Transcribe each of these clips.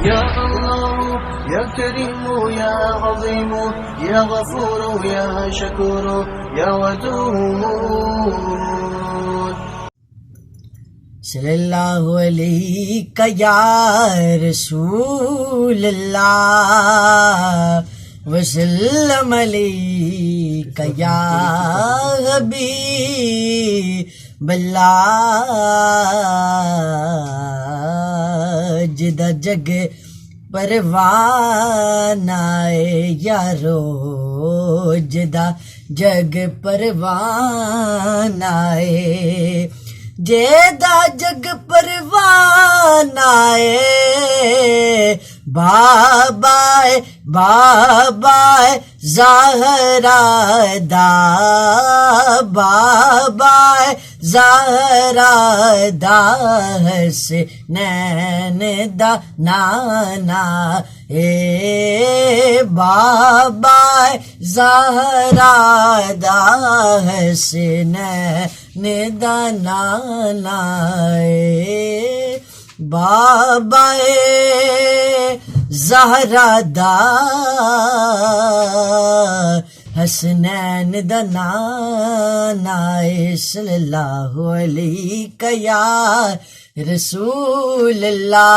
يا الله يا كريم يا عظيم يا غفور يا شكور يا ودود सल्लल्लाहु अलैका या रसूल अल्लाह वसल्लम अलैका या हबीब अल्लाह जिदा जग परवाना यारो जिदा जग परवाना जेदा जग परवानाए बाबाए बाबाए ज़हरा दा बाबाए ज़हरा दा हसनैन दा नाना बाबाए ज़हरा दा हसनैन दा नाना बाबाए ज़हरा दा हसनैन दा नाना सल्लल्लाहु अलैका या रसूल अल्लाह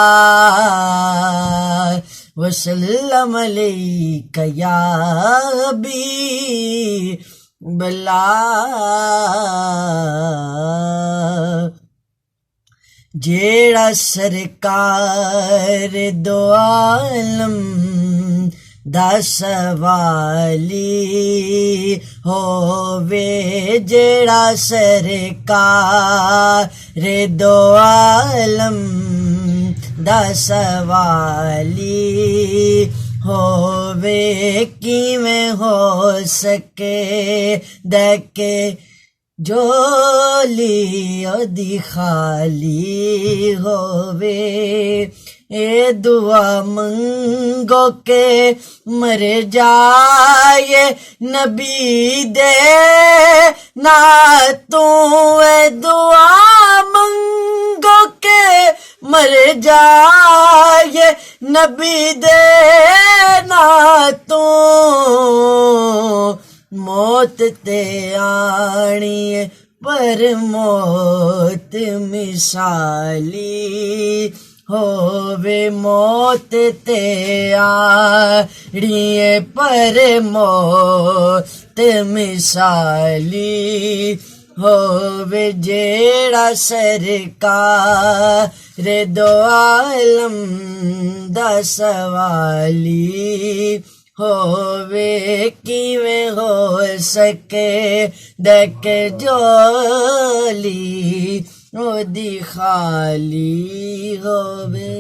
वसल्लम अलैका या हबीब अल्लाह जेड़ा सरकार दो आलम दा सवाली होवे जेड़ा सरकार दो आलम दा सवाली होवे किवें हो सके देखे जोली ओदी खाली होवे ए दुआ मंगो के मर जाए नबी दे ना तू ए दुआ मंगो के मर जाए नबी दे ना तू मौत ते आनी पर मौत मिसाली होवे मौत ते आनी पर मौत मिसाली होवे जेड़ा सरकार दो आलम दा सवाली होवे किवें हो सके देख जोली ओदी खाली होवे।